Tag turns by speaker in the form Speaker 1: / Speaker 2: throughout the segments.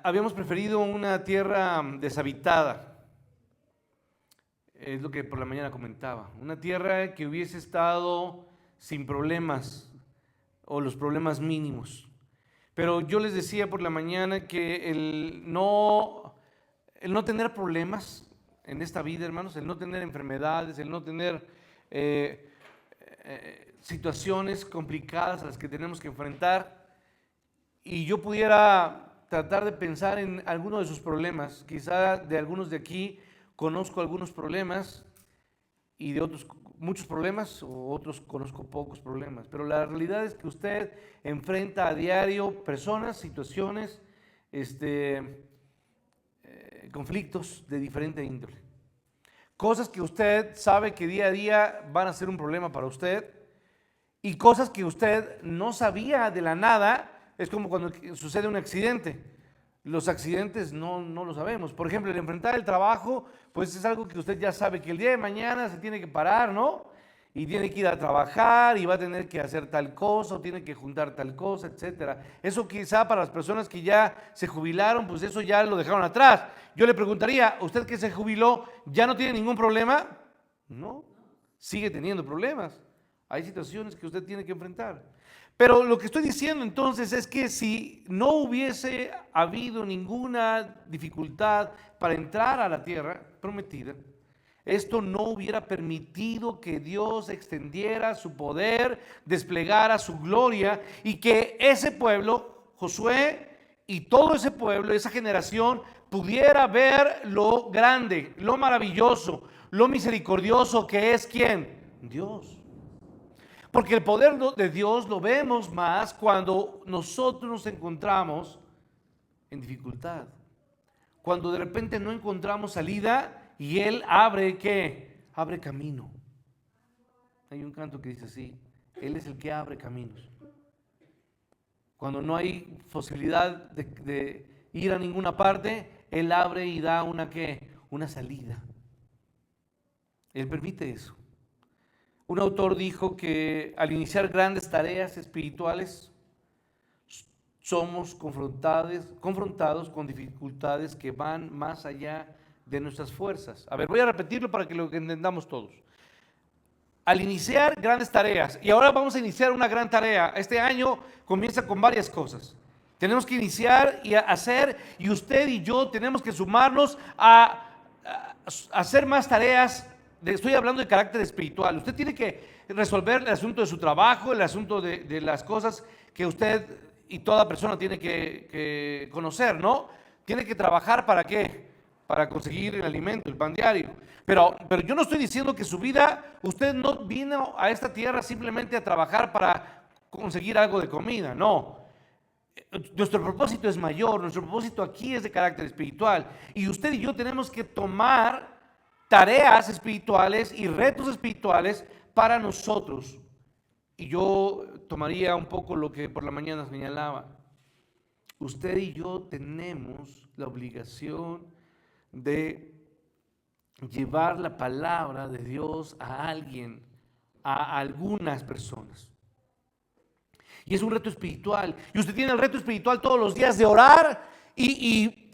Speaker 1: habíamos preferido una tierra deshabitada. Es lo que por la mañana comentaba. Una tierra que hubiese estado sin problemas o los problemas mínimos. Pero yo les decía por la mañana que el no tener problemas en esta vida, hermanos, el no tener enfermedades, el no tener situaciones complicadas a las que tenemos que enfrentar, y yo pudiera tratar de pensar en alguno de sus problemas, quizá de algunos de aquí conozco algunos problemas y de otros muchos problemas, o otros conozco pocos problemas, pero la realidad es que usted enfrenta a diario personas, situaciones, conflictos de diferente índole. Cosas que usted sabe que día a día van a ser un problema para usted y cosas que usted no sabía de la nada. Es como cuando sucede un accidente. Los accidentes no lo sabemos. Por ejemplo, el enfrentar el trabajo, pues es algo que usted ya sabe que el día de mañana se tiene que parar, ¿no? Y tiene que ir a trabajar y va a tener que hacer tal cosa, o tiene que juntar tal cosa, etcétera. Eso quizá para las personas que ya se jubilaron, pues eso ya lo dejaron atrás. Yo le preguntaría, ¿usted que se jubiló ya no tiene ningún problema? No, sigue teniendo problemas. Hay situaciones que usted tiene que enfrentar. Pero lo que estoy diciendo entonces es que si no hubiese habido ninguna dificultad para entrar a la tierra prometida, esto no hubiera permitido que Dios extendiera su poder, desplegara su gloria y que ese pueblo, Josué y todo ese pueblo, esa generación, pudiera ver lo grande, lo maravilloso, lo misericordioso que es ¿quién? Dios. Porque el poder de Dios lo vemos más cuando nosotros nos encontramos en dificultad. Cuando de repente no encontramos salida y Él abre, ¿qué? Abre camino. Hay un canto que dice así: Él es el que abre caminos. Cuando no hay posibilidad de ir a ninguna parte, Él abre y da una, ¿qué? Una salida. Él permite eso. Un autor dijo que al iniciar grandes tareas espirituales somos confrontados con dificultades que van más allá de nuestras fuerzas. A ver, voy a repetirlo para que lo entendamos todos. Al iniciar grandes tareas, y ahora vamos a iniciar una gran tarea. Este año comienza con varias cosas. Tenemos que iniciar y hacer, y usted y yo tenemos que sumarnos a hacer más tareas. Estoy hablando de carácter espiritual. Usted tiene que resolver el asunto de su trabajo, el asunto de las cosas que usted y toda persona tiene que conocer, ¿no? Tiene que trabajar ¿para qué? Para conseguir el alimento, el pan diario. Pero yo no estoy diciendo que su vida, usted no vino a esta tierra simplemente a trabajar para conseguir algo de comida, no. Nuestro propósito es mayor, nuestro propósito aquí es de carácter espiritual. Y usted y yo tenemos que tomar tareas espirituales y retos espirituales para nosotros. Y yo tomaría un poco lo que por la mañana señalaba. Usted y yo tenemos la obligación de llevar la palabra de Dios a alguien, a algunas personas. Y es un reto espiritual. Y usted tiene el reto espiritual todos los días de orar y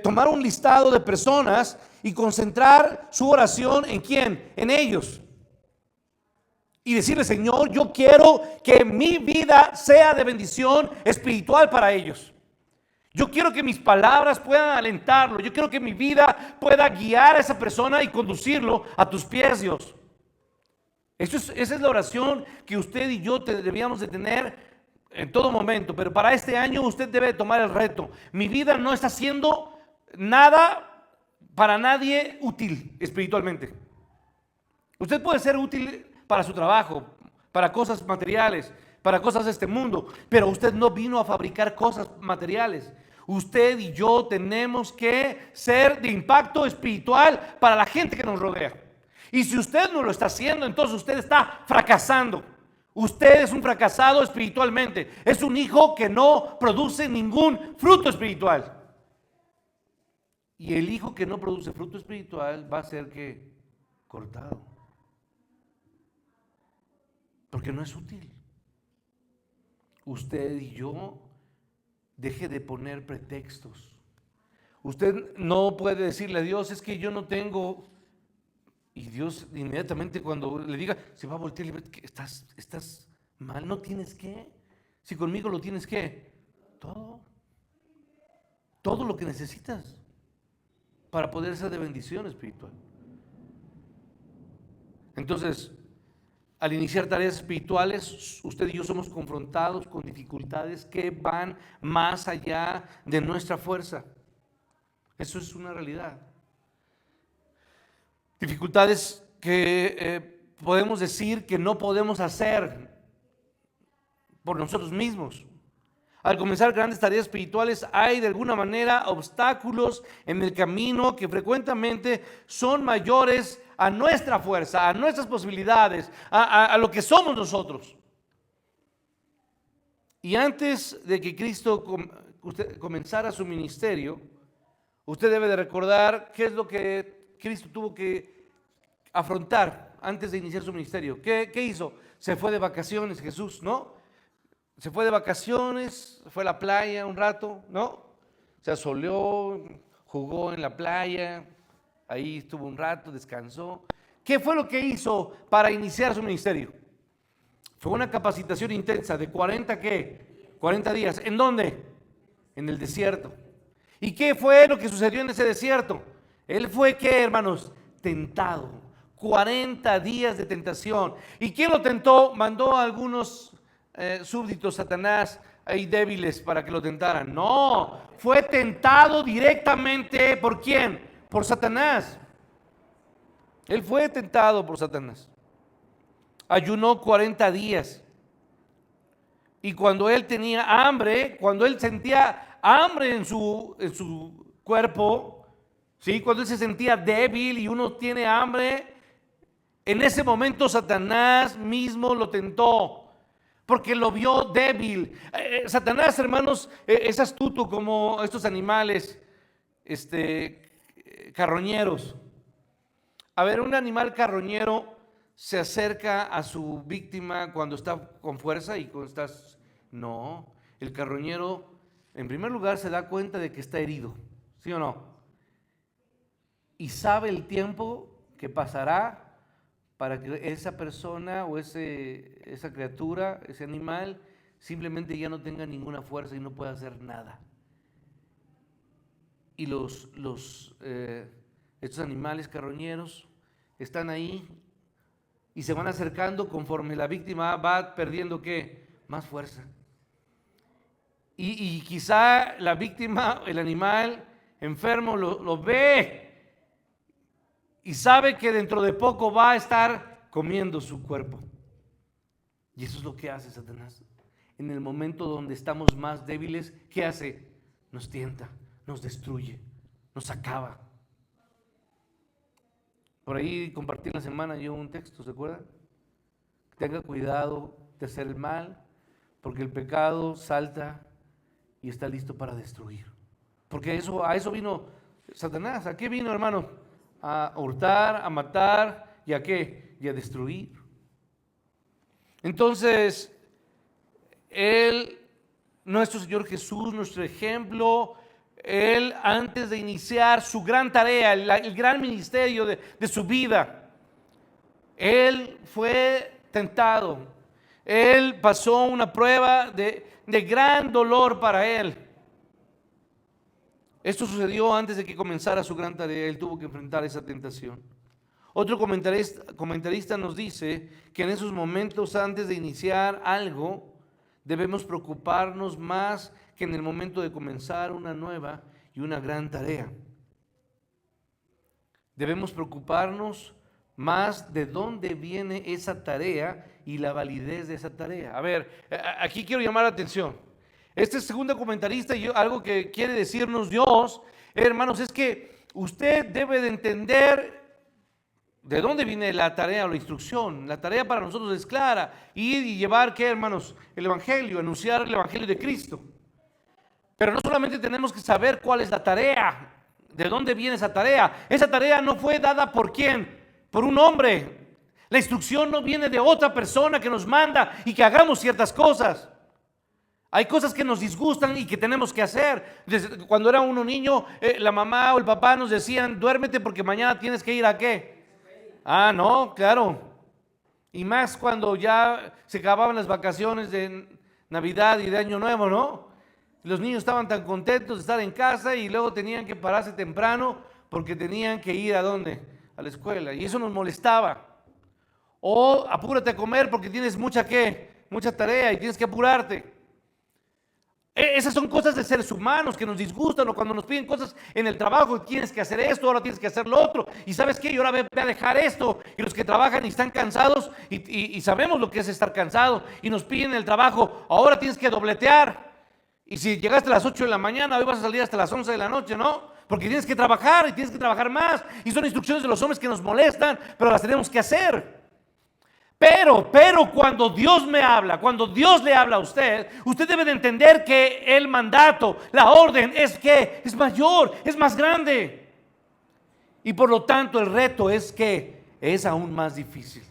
Speaker 1: tomar un listado de personas y concentrar su oración en quién, en ellos. Y decirle: Señor, yo quiero que mi vida sea de bendición espiritual para ellos. Yo quiero que mis palabras puedan alentarlo. Yo quiero que mi vida pueda guiar a esa persona y conducirlo a tus pies, Dios. Esa es la oración que usted y yo debíamos de tener en todo momento. Pero para este año usted debe tomar el reto. Mi vida no está haciendo nada para nadie útil espiritualmente. Usted puede ser útil para su trabajo, para cosas materiales, para cosas de este mundo, pero usted no vino a fabricar cosas materiales. Usted y yo tenemos que ser de impacto espiritual para la gente que nos rodea. Y si usted no lo está haciendo, entonces usted está fracasando. Usted es un fracasado espiritualmente. Es un hijo que no produce ningún fruto espiritual. Y el hijo que no produce fruto espiritual va a ser que cortado. Porque no es útil. Usted y yo Deje de poner pretextos. Usted no puede decirle a Dios, es que yo no tengo. Y Dios inmediatamente cuando le diga, se va a voltear y le dice, estás mal, no tienes que. Si conmigo lo tienes que. Todo lo que necesitas para poder ser de bendición espiritual. Entonces, al iniciar tareas espirituales, usted y yo somos confrontados con dificultades que van más allá de nuestra fuerza. Eso es una realidad. Dificultades que podemos decir que no podemos hacer por nosotros mismos. Al comenzar grandes tareas espirituales hay de alguna manera obstáculos en el camino que frecuentemente son mayores a nuestra fuerza, a nuestras posibilidades, a lo que somos nosotros. Y antes de que Cristo comenzara su ministerio, usted debe de recordar qué es lo que Cristo tuvo que afrontar antes de iniciar su ministerio. ¿Qué hizo? Se fue de vacaciones Jesús, ¿no? Se fue de vacaciones, fue a la playa un rato, ¿no? Se asoleó, jugó en la playa, ahí estuvo un rato, descansó. ¿Qué fue lo que hizo para iniciar su ministerio? Fue una capacitación intensa de 40 días. ¿En dónde? En el desierto. ¿Y qué fue lo que sucedió en ese desierto? Él fue, ¿qué, hermanos? Tentado. 40 días de tentación. ¿Y quién lo tentó? Mandó a algunos súbditos, Satanás, ahí débiles para que lo tentaran. No, fue tentado directamente. ¿Por quién? Por Satanás. Él fue tentado por Satanás. Ayunó 40 días. Y cuando él tenía hambre, cuando él sentía hambre en su cuerpo, ¿sí? Cuando él se sentía débil y uno tiene hambre, en ese momento Satanás mismo lo tentó. Porque lo vio débil. Satanás, hermanos, es astuto como estos animales carroñeros. A ver, un animal carroñero se acerca a su víctima cuando está con fuerza y cuando estás. No, el carroñero en primer lugar se da cuenta de que está herido, ¿sí o no? Y sabe el tiempo que pasará para que esa persona o esa criatura, ese animal, simplemente ya no tenga ninguna fuerza y no pueda hacer nada. Y estos animales carroñeros están ahí y se van acercando conforme la víctima va perdiendo ¿qué? Más fuerza. Y quizá la víctima, el animal enfermo, lo ve y sabe que dentro de poco va a estar comiendo su cuerpo. Y eso es lo que hace Satanás. En el momento donde estamos más débiles, ¿qué hace? Nos tienta, nos destruye, nos acaba. Por ahí compartí en la semana yo un texto, ¿se acuerdan? Tenga cuidado de hacer el mal, porque el pecado salta y está listo para destruir. Porque a eso vino Satanás. ¿A qué vino, hermano? A hurtar, a matar y a qué? Y a destruir. Entonces, nuestro Señor Jesús, nuestro ejemplo, Él antes de iniciar su gran tarea, el gran ministerio de su vida, Él fue tentado. Él pasó una prueba de gran dolor para Él. Esto sucedió antes de que comenzara su gran tarea. Él tuvo que enfrentar esa tentación. Otro comentarista nos dice que en esos momentos antes de iniciar algo, debemos preocuparnos más que en el momento de comenzar una nueva y una gran tarea. Debemos preocuparnos más de dónde viene esa tarea y la validez de esa tarea. A ver, aquí quiero llamar la atención. Este segundo comentarista, algo que quiere decirnos Dios, hermanos, es que usted debe de entender de dónde viene la tarea o la instrucción. La tarea para nosotros es clara: ir y llevar, ¿qué, hermanos? El Evangelio, anunciar el Evangelio de Cristo. Pero no solamente tenemos que saber cuál es la tarea, de dónde viene esa tarea. Esa tarea no fue dada ¿por quién? Por un hombre. La instrucción no viene de otra persona que nos manda y que hagamos ciertas cosas. Hay cosas que nos disgustan y que tenemos que hacer. Cuando era uno niño, la mamá o el papá nos decían, duérmete porque mañana tienes que ir ¿a qué? Ah, no, claro. Y más cuando ya se acababan las vacaciones de Navidad y de Año Nuevo, ¿no? Los niños estaban tan contentos de estar en casa y luego tenían que pararse temprano porque tenían que ir ¿a dónde? A la escuela. Y eso nos molestaba. O apúrate a comer porque tienes mucha tarea y tienes que apurarte. Esas son cosas de seres humanos que nos disgustan, o cuando nos piden cosas en el trabajo, tienes que hacer esto, ahora tienes que hacer lo otro, y ¿sabes qué? Y ahora ve a dejar esto, y los que trabajan y están cansados, y sabemos lo que es estar cansado, y nos piden en el trabajo, ahora tienes que dobletear, y si llegaste a las 8 de la mañana, hoy vas a salir hasta las 11 de la noche, ¿no? Porque tienes que trabajar, y tienes que trabajar más, y son instrucciones de los hombres que nos molestan, pero las tenemos que hacer. Pero cuando Dios me habla, cuando Dios le habla a usted, usted debe de entender que el mandato, la orden es mayor, es más grande. Y por lo tanto el reto es que es aún más difícil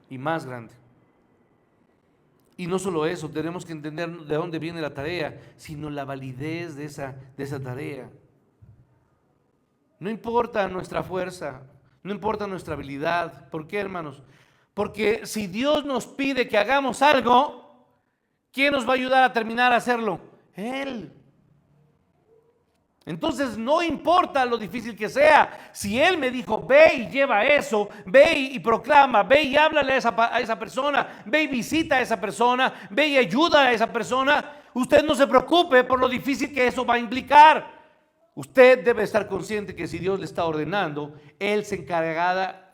Speaker 1: y más grande. Y no solo eso, tenemos que entender de dónde viene la tarea, sino la validez de esa tarea. No importa nuestra fuerza, no importa nuestra habilidad. ¿Por qué, hermanos? Porque si Dios nos pide que hagamos algo, ¿quién nos va a ayudar a terminar a hacerlo? Él. Entonces no importa lo difícil que sea, si Él me dijo, ve y lleva eso, ve y proclama, ve y háblale a esa persona, ve y visita a esa persona, ve y ayuda a esa persona, usted no se preocupe por lo difícil que eso va a implicar. Usted debe estar consciente que si Dios le está ordenando, Él se encargará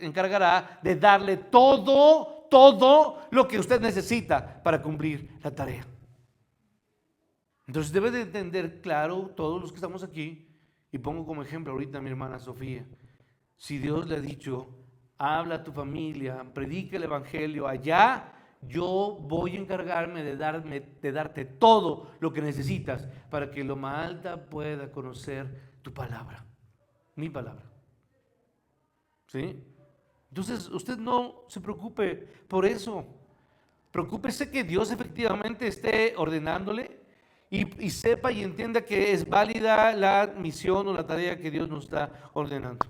Speaker 1: de darle todo lo que usted necesita para cumplir la tarea. Entonces debe de entender claro todos los que estamos aquí, y pongo como ejemplo ahorita a mi hermana Sofía. Si Dios le ha dicho, habla a tu familia, predica el evangelio allá, yo voy a encargarme de darte todo lo que necesitas para que Loma Alta pueda conocer tu palabra, mi palabra. ¿Sí? Entonces usted no se preocupe por eso. Preocúpese que Dios efectivamente esté ordenándole y sepa y entienda que es válida la misión o la tarea que Dios nos está ordenando.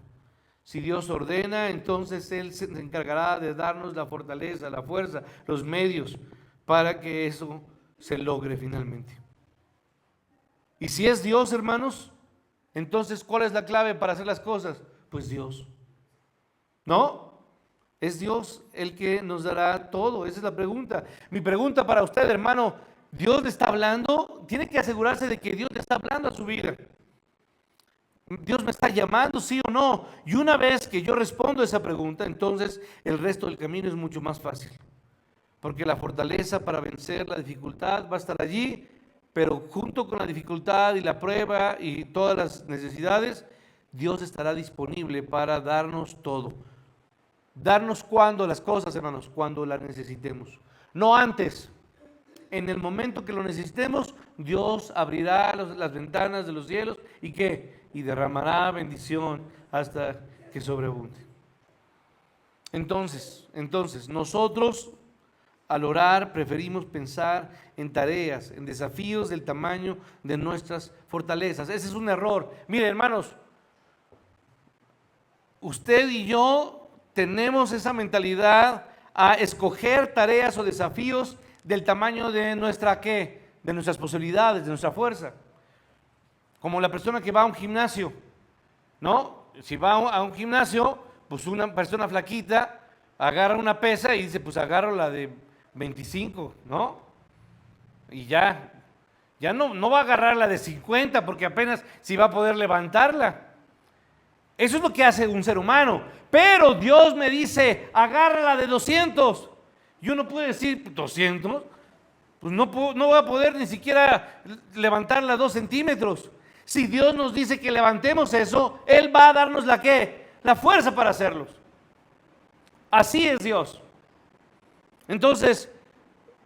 Speaker 1: Si Dios ordena, entonces Él se encargará de darnos la fortaleza, la fuerza, los medios para que eso se logre finalmente. Y si es Dios, hermanos, entonces ¿cuál es la clave para hacer las cosas? Pues Dios. ¿No? Es Dios el que nos dará todo. Esa es la pregunta. Mi pregunta para usted, hermano, ¿Dios le está hablando? Tiene que asegurarse de que Dios le está hablando a su vida. Dios me está llamando, sí o no. Y una vez que yo respondo a esa pregunta, entonces el resto del camino es mucho más fácil. Porque la fortaleza para vencer la dificultad va a estar allí, pero junto con la dificultad y la prueba y todas las necesidades, Dios estará disponible para darnos todo. Darnos cuando las cosas, hermanos, cuando las necesitemos. No antes. En el momento que lo necesitemos, Dios abrirá las ventanas de los cielos y ¿qué? Y derramará bendición hasta que sobreabunde. Entonces, nosotros al orar preferimos pensar en tareas, en desafíos del tamaño de nuestras fortalezas. Ese es un error. Mire, hermanos, usted y yo tenemos esa mentalidad a escoger tareas o desafíos del tamaño de nuestra ¿qué? De nuestras posibilidades, de nuestra fuerza. Como la persona que va a un gimnasio, ¿no? Si va a un gimnasio, pues una persona flaquita agarra una pesa y dice, pues agarro la de 25, ¿no? Y ya no va a agarrar la de 50 porque apenas si va a poder levantarla. Eso es lo que hace un ser humano. Pero Dios me dice, agarra la de 200. Y uno puede decir, 200, pues no voy a poder ni siquiera levantarla 2 centímetros. Si Dios nos dice que levantemos eso, Él va a darnos la ¿qué? La fuerza para hacerlos. Así es Dios. Entonces,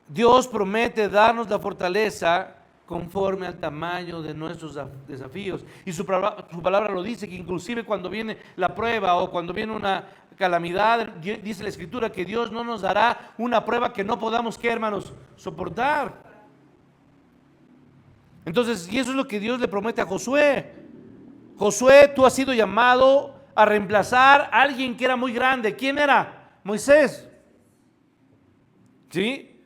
Speaker 1: Dios promete darnos la fortaleza conforme al tamaño de nuestros desafíos. Y su palabra lo dice, que inclusive cuando viene la prueba o cuando viene una calamidad, dice la Escritura que Dios no nos dará una prueba que no podamos, ¿qué, hermanos? Soportar. Entonces, y eso es lo que Dios le promete a Josué. Josué, tú has sido llamado a reemplazar a alguien que era muy grande. ¿Quién era? Moisés. ¿Sí?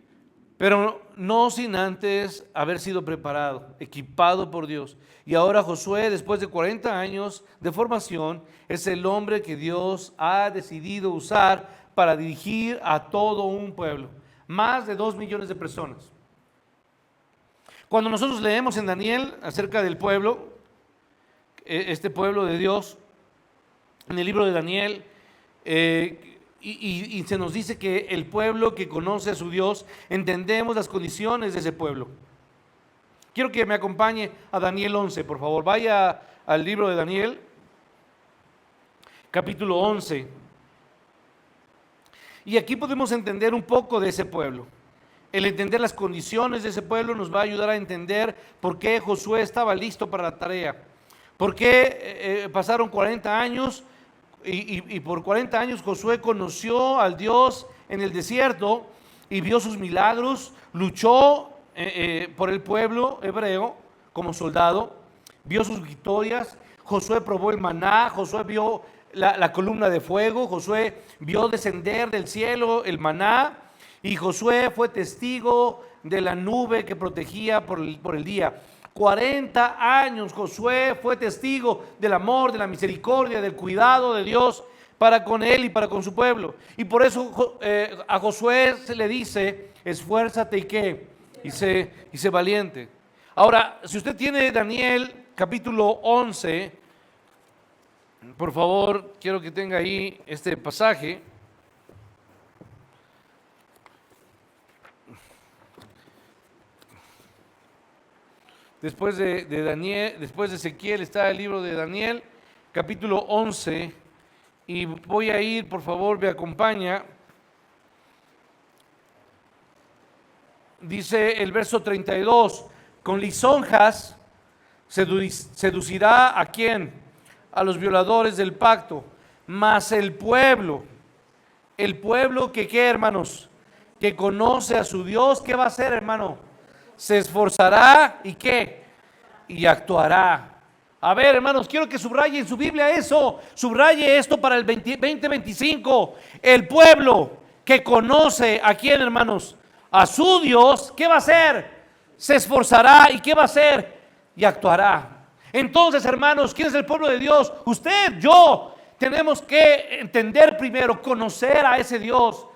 Speaker 1: Pero no sin antes haber sido preparado, equipado por Dios. Y ahora Josué, después de 40 años de formación, es el hombre que Dios ha decidido usar para dirigir a todo un pueblo. Más de 2 millones de personas. Cuando nosotros leemos en Daniel acerca del pueblo, este pueblo de Dios, en el libro de Daniel, y se nos dice que el pueblo que conoce a su Dios, entendemos las condiciones de ese pueblo. Quiero que me acompañe a Daniel 11, por favor. Vaya al libro de Daniel, capítulo 11. Y aquí podemos entender un poco de ese pueblo. El entender las condiciones de ese pueblo nos va a ayudar a entender por qué Josué estaba listo para la tarea. Por qué pasaron 40 años y por 40 años Josué conoció al Dios en el desierto y vio sus milagros, luchó por el pueblo hebreo como soldado, vio sus victorias. Josué probó el maná, Josué vio la columna de fuego, Josué vio descender del cielo el maná, y Josué fue testigo de la nube que protegía por el día. 40 años Josué fue testigo del amor, de la misericordia, del cuidado de Dios para con él y para con su pueblo. Y por eso a Josué se le dice: esfuérzate y qué, y sé valiente. Ahora, si usted tiene Daniel capítulo 11, por favor, quiero que tenga ahí este pasaje. Después de Daniel, después de Ezequiel está el libro de Daniel, capítulo 11, y voy a ir, por favor, me acompaña. Dice el verso 32, con lisonjas seducirá ¿a quién? A los violadores del pacto. Mas el pueblo que ¿qué, hermanos? Que conoce a su Dios, ¿qué va a hacer, hermano? Se esforzará y ¿qué? Y actuará. A ver, hermanos, quiero que subraye en su Biblia eso. Subraye esto para el 2025. El pueblo que conoce ¿a quién, hermanos? A su Dios, ¿qué va a hacer? Se esforzará y ¿qué va a hacer? Y actuará. Entonces, hermanos, ¿quién es el pueblo de Dios? Usted, yo. Tenemos que entender primero, conocer a ese Dios.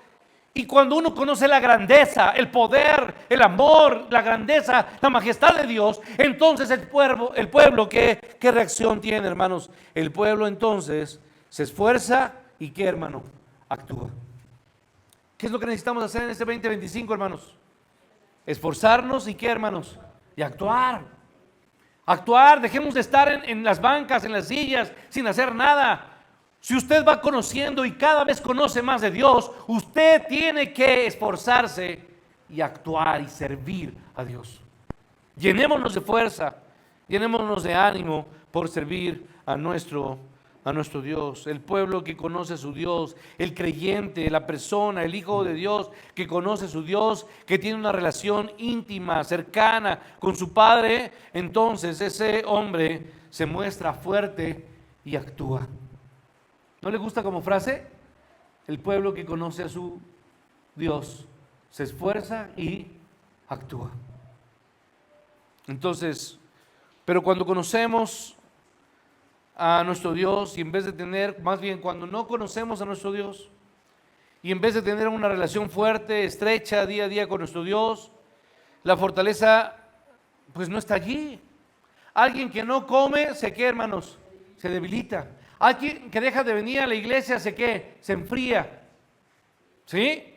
Speaker 1: Y cuando uno conoce la grandeza, el poder, el amor, la grandeza, la majestad de Dios, entonces el pueblo ¿qué reacción tiene, hermanos? El pueblo entonces se esfuerza y ¿qué, hermano? Actúa. ¿Qué es lo que necesitamos hacer en este 2025, hermanos? Esforzarnos y ¿qué, hermanos? Y actuar. Actuar, dejemos de estar en las bancas, en las sillas, sin hacer nada. Si usted va conociendo y cada vez conoce más de Dios, usted tiene que esforzarse y actuar y servir a Dios. Llenémonos de fuerza, llenémonos de ánimo por servir a nuestro Dios. El pueblo que conoce a su Dios, el creyente, la persona, el hijo de Dios que conoce a su Dios, que tiene una relación íntima, cercana con su Padre, entonces ese hombre se muestra fuerte y actúa. ¿No le gusta como frase? El pueblo que conoce a su Dios se esfuerza y actúa. Entonces, pero cuando conocemos a nuestro Dios y en vez de tener, más bien cuando no conocemos a nuestro Dios y en vez de tener una relación fuerte, estrecha, día a día con nuestro Dios, la fortaleza pues no está allí. Alguien que no come, ¿se qué, hermanos? Se debilita. Alguien que deja de venir a la iglesia, ¿se qué? Se enfría. ¿Sí?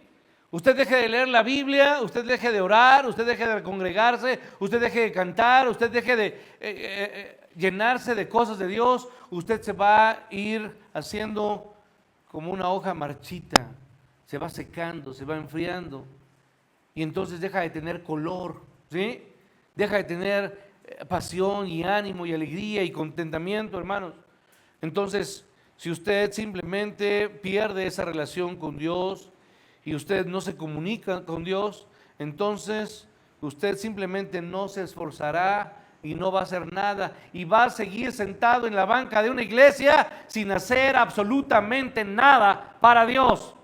Speaker 1: Usted deje de leer la Biblia, usted deje de orar, usted deje de congregarse, usted deje de cantar, usted deje de llenarse de cosas de Dios, usted se va a ir haciendo como una hoja marchita, se va secando, se va enfriando y entonces deja de tener color, ¿sí? Deja de tener pasión y ánimo y alegría y contentamiento, hermanos. Entonces, si usted simplemente pierde esa relación con Dios y usted no se comunica con Dios, entonces usted simplemente no se esforzará y no va a hacer nada y va a seguir sentado en la banca de una iglesia sin hacer absolutamente nada para Dios.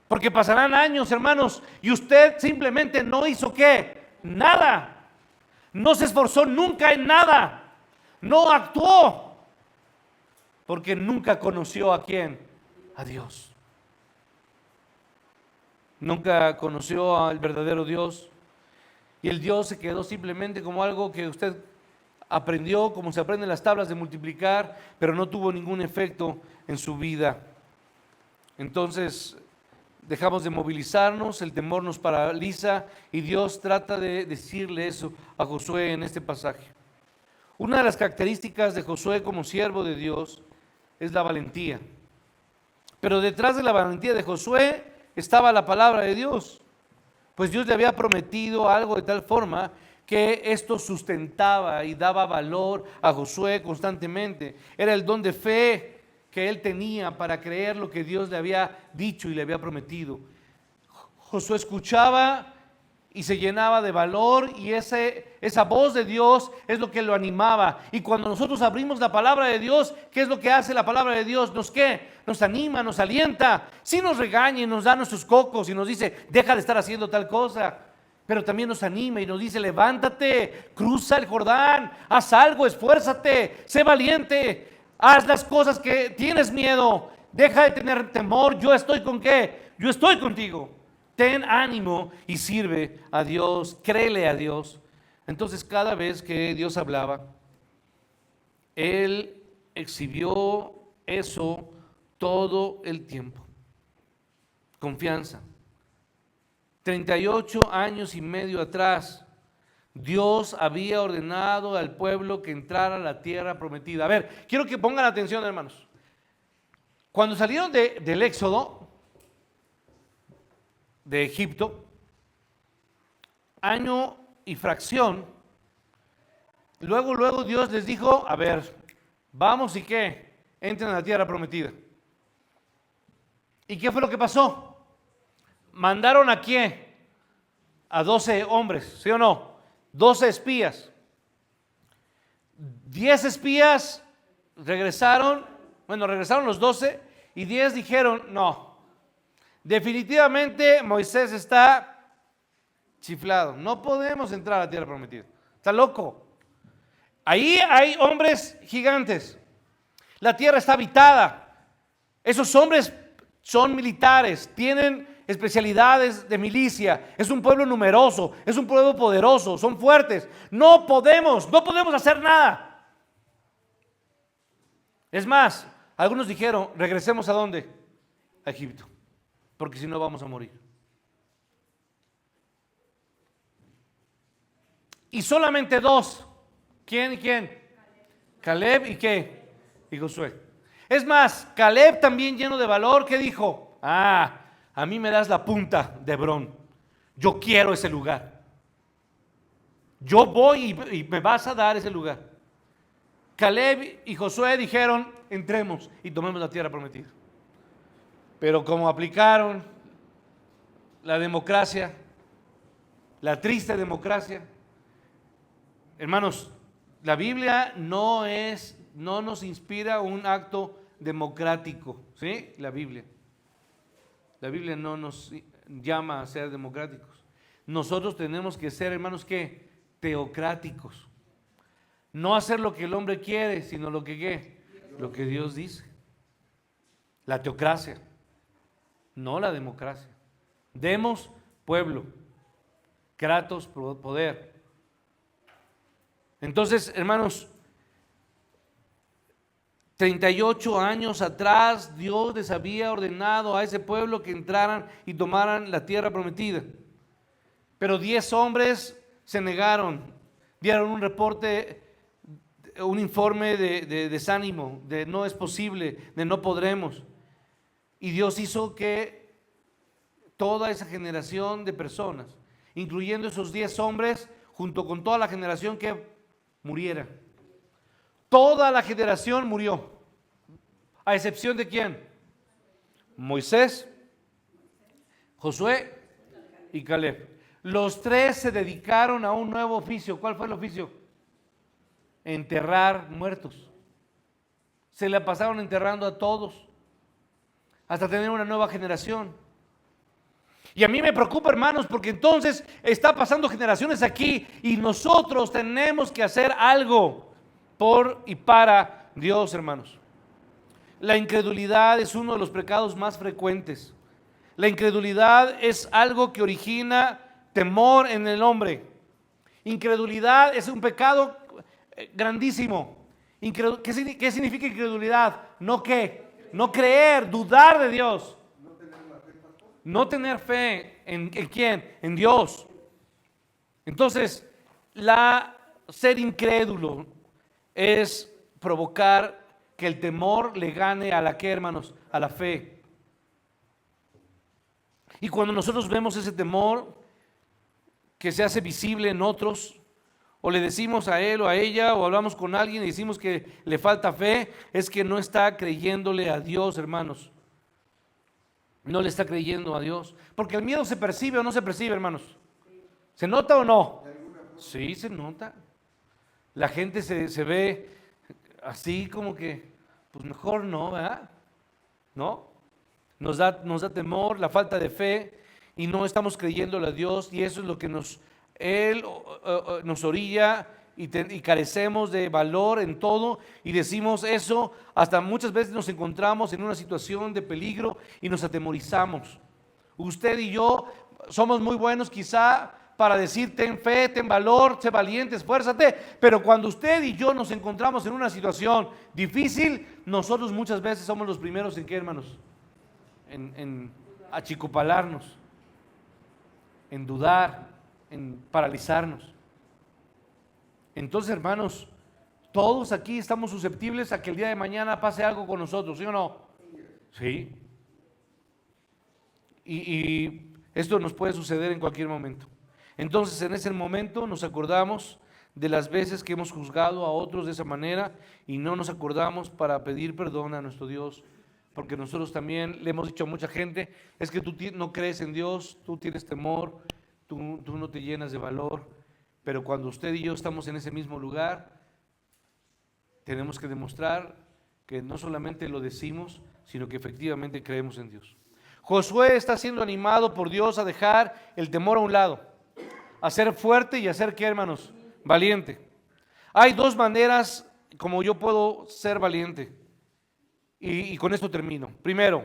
Speaker 1: Porque pasarán años, hermanos, y usted simplemente no hizo ¿qué? Nada. No se esforzó nunca en nada. No actuó. Porque nunca conoció ¿a quién? A Dios. Nunca conoció al verdadero Dios. Y el Dios se quedó simplemente como algo que usted aprendió, como se aprenden las tablas de multiplicar, pero no tuvo ningún efecto en su vida. Entonces dejamos de movilizarnos, el temor nos paraliza y Dios trata de decirle eso a Josué en este pasaje. Una de las características de Josué como siervo de Dios es la valentía. Pero detrás de la valentía de Josué estaba la palabra de Dios. Pues Dios le había prometido algo de tal forma que esto sustentaba y daba valor a Josué constantemente. Era el don de fe que él tenía para creer lo que Dios le había dicho y le había prometido. Josué escuchaba y se llenaba de valor y esa voz de Dios es lo que lo animaba. Y cuando nosotros abrimos la palabra de Dios, ¿qué es lo que hace la palabra de Dios? Nos anima, nos alienta. Sí nos regaña y nos da nuestros cocos y nos dice, deja de estar haciendo tal cosa. Pero también nos anima y nos dice, levántate, cruza el Jordán, haz algo, esfuérzate, sé valiente, haz las cosas que tienes miedo, deja de tener temor, yo estoy con ¿qué? Yo estoy contigo. Ten ánimo y sirve a Dios, créele a Dios. Entonces cada vez que Dios hablaba, Él exhibió eso todo el tiempo. Confianza. 38 años y medio atrás, Dios había ordenado al pueblo que entrara a la tierra prometida. A ver, quiero que pongan atención, hermanos. Cuando salieron del Éxodo, de Egipto, año y fracción, luego Dios les dijo, a ver, vamos y qué, entren a la tierra prometida. ¿Y qué fue lo que pasó? Mandaron a qué? A 12 hombres, ¿sí o no? 12 espías. 10 espías regresaron los 12 y 10 dijeron, no. Definitivamente Moisés está chiflado. No podemos entrar a la tierra prometida. Está loco. Ahí hay hombres gigantes. La tierra está habitada. Esos hombres son militares, tienen especialidades de milicia. Es un pueblo numeroso, es un pueblo poderoso, son fuertes. No podemos hacer nada. Es más, algunos dijeron, regresemos ¿a dónde? A Egipto. Porque si no vamos a morir. Y solamente dos. ¿Quién y quién? Caleb y qué? Y Josué. Es más, Caleb también lleno de valor, ¿qué dijo? A mí me das la punta de Hebrón. Yo quiero ese lugar. Yo voy y me vas a dar ese lugar. Caleb y Josué dijeron, entremos y tomemos la tierra prometida. Pero como aplicaron la democracia, la triste democracia, hermanos, la Biblia no nos inspira un acto democrático, ¿sí? La Biblia no nos llama a ser democráticos. Nosotros tenemos que ser, hermanos, ¿qué? Teocráticos. No hacer lo que el hombre quiere, sino lo que ¿qué? Lo que Dios dice. La teocracia. No la democracia. Demos pueblo, kratos poder. Entonces, hermanos, 38 años atrás Dios les había ordenado a ese pueblo que entraran y tomaran la tierra prometida. Pero 10 hombres se negaron, dieron un reporte, un informe de desánimo, de no es posible, de no podremos. Y Dios hizo que toda esa generación de personas, incluyendo esos 10 hombres, junto con toda la generación que muriera. Toda la generación murió. ¿A excepción de quién? Moisés, Josué y Caleb. Los tres se dedicaron a un nuevo oficio. ¿Cuál fue el oficio? Enterrar muertos. Se la pasaron enterrando a todos hasta tener una nueva generación. Y a mí me preocupa, hermanos, porque entonces está pasando generaciones aquí y nosotros tenemos que hacer algo por y para Dios, hermanos. La incredulidad es uno de los pecados más frecuentes. La incredulidad es algo que origina temor en el hombre. Incredulidad es un pecado grandísimo. ¿Qué significa incredulidad? No creer, dudar de Dios. No tener fe en quién, en Dios. Entonces, ser incrédulo es provocar que el temor le gane a la ¿qué, hermanos? A la fe. Y cuando nosotros vemos ese temor que se hace visible en otros, o le decimos a él o a ella, o hablamos con alguien y decimos que le falta fe, es que no está creyéndole a Dios, hermanos. No le está creyendo a Dios. Porque el miedo se percibe o no se percibe, hermanos. ¿Se nota o no? Sí, se nota. La gente se ve así como que, pues mejor no, ¿verdad? ¿No? Nos da temor, la falta de fe, y no estamos creyéndole a Dios, y eso es lo que Él nos orilla, y carecemos de valor en todo, y decimos eso, hasta muchas veces nos encontramos en una situación de peligro y nos atemorizamos. Usted y yo somos muy buenos quizá para decir ten fe, ten valor, sé valiente, esfuérzate, pero cuando usted y yo nos encontramos en una situación difícil, nosotros muchas veces somos los primeros en ¿qué, hermanos? En achicopalarnos, en dudar, en paralizarnos. Entonces, hermanos, todos aquí estamos susceptibles a que el día de mañana pase algo con nosotros, ¿sí o no? Sí. Y esto nos puede suceder en cualquier momento. Entonces, en ese momento nos acordamos de las veces que hemos juzgado a otros de esa manera y no nos acordamos para pedir perdón a nuestro Dios, porque nosotros también le hemos dicho a mucha gente, es que tú no crees en Dios, tú tienes temor, tú no te llenas de valor, pero cuando usted y yo estamos en ese mismo lugar, tenemos que demostrar que no solamente lo decimos, sino que efectivamente creemos en Dios. Josué está siendo animado por Dios a dejar el temor a un lado, a ser fuerte y a ser ¿qué, hermanos? Valiente. Hay dos maneras como yo puedo ser valiente. Y con esto termino. Primero,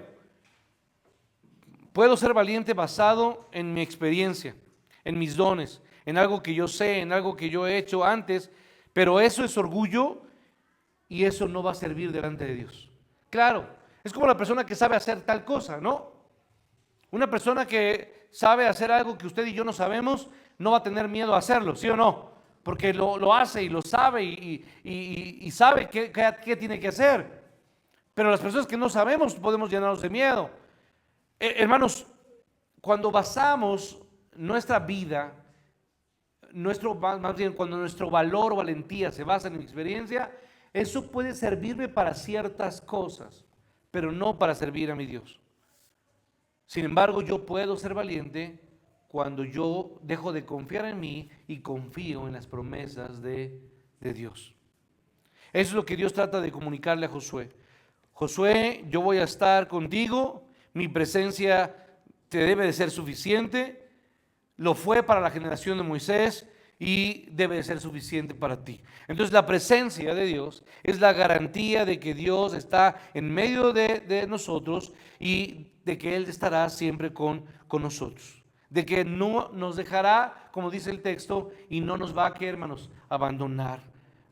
Speaker 1: puedo ser valiente basado en mi experiencia, en mis dones, en algo que yo sé, en algo que yo he hecho antes, pero eso es orgullo y eso no va a servir delante de Dios. Claro, es como la persona que sabe hacer tal cosa, ¿no? Una persona que sabe hacer algo que usted y yo no sabemos, no va a tener miedo a hacerlo, ¿sí o no? Porque lo hace y lo sabe y sabe qué tiene que hacer. Pero las personas que no sabemos podemos llenarnos de miedo. Hermanos, cuando basamos nuestra vida, más bien cuando nuestro valor o valentía se basa en mi experiencia, eso puede servirme para ciertas cosas, pero no para servir a mi Dios. Sin embargo, yo puedo ser valiente cuando yo dejo de confiar en mí y confío en las promesas de Dios. Eso es lo que Dios trata de comunicarle a Josué. Josué, yo voy a estar contigo, mi presencia te debe de ser suficiente, lo fue para la generación de Moisés y debe de ser suficiente para ti. Entonces la presencia de Dios es la garantía de que Dios está en medio de nosotros y de que Él estará siempre con nosotros. De que no nos dejará, como dice el texto, y no nos va a, ¿qué, hermanos? Abandonar.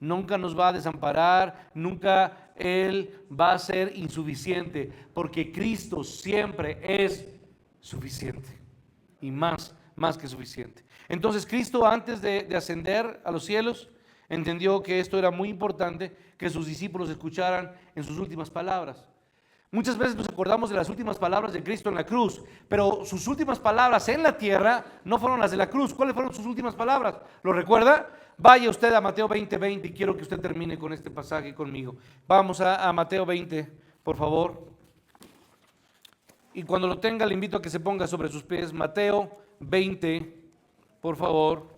Speaker 1: Nunca nos va a desamparar, nunca Él va a ser insuficiente, porque Cristo siempre es suficiente y más que suficiente. Entonces Cristo, antes de ascender a los cielos, entendió que esto era muy importante, que sus discípulos escucharan en sus últimas palabras. Muchas veces nos acordamos de las últimas palabras de Cristo en la cruz, pero sus últimas palabras en la tierra no fueron las de la cruz. ¿Cuáles fueron sus últimas palabras? ¿Lo recuerda? Vaya usted a Mateo 20:20 y quiero que usted termine con este pasaje conmigo. Vamos a Mateo 20, por favor. Y cuando lo tenga le invito a que se ponga sobre sus pies. Mateo 20, por favor.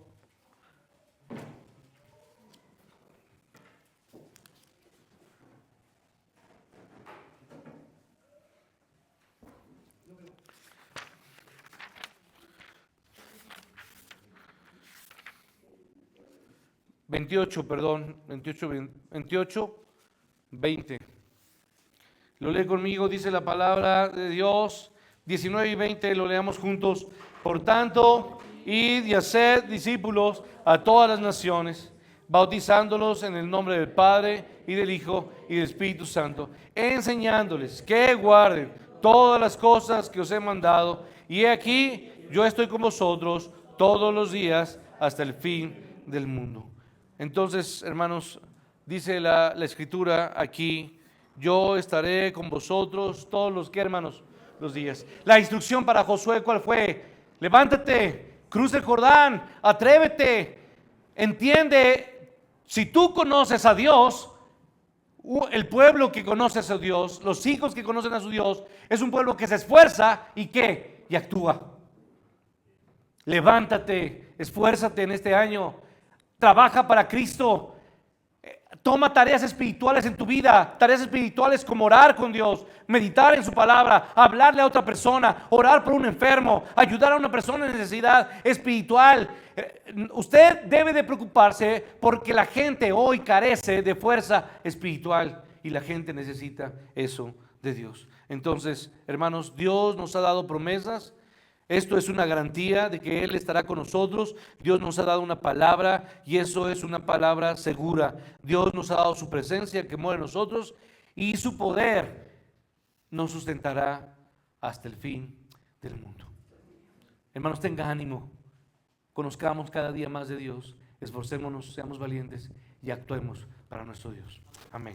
Speaker 1: Perdón, 28, 20. Lo lee conmigo, dice la palabra de Dios. 19 y 20, lo leamos juntos. Por tanto, id y haced discípulos a todas las naciones, bautizándolos en el nombre del Padre y del Hijo y del Espíritu Santo, enseñándoles que guarden todas las cosas que os he mandado. Y he aquí, yo estoy con vosotros todos los días hasta el fin del mundo. Entonces, hermanos, dice la Escritura aquí, yo estaré con vosotros todos los que, hermanos, los días. La instrucción para Josué, ¿cuál fue? Levántate, cruza el Jordán, atrévete, entiende, si tú conoces a Dios, el pueblo que conoce a su Dios, los hijos que conocen a su Dios, es un pueblo que se esfuerza y ¿qué? Y actúa. Levántate, esfuérzate en este año. Trabaja para Cristo. Toma tareas espirituales en tu vida, tareas espirituales como orar con Dios, meditar en su palabra, hablarle a otra persona, orar por un enfermo, ayudar a una persona en necesidad espiritual. Usted debe de preocuparse porque la gente hoy carece de fuerza espiritual y la gente necesita eso de Dios. Entonces, hermanos, Dios nos ha dado promesas. Esto es una garantía de que Él estará con nosotros. Dios nos ha dado una palabra y eso es una palabra segura. Dios nos ha dado su presencia que muere en nosotros y su poder nos sustentará hasta el fin del mundo. Hermanos, tenga ánimo. Conozcamos cada día más de Dios. Esforcémonos, seamos valientes y actuemos para nuestro Dios. Amén.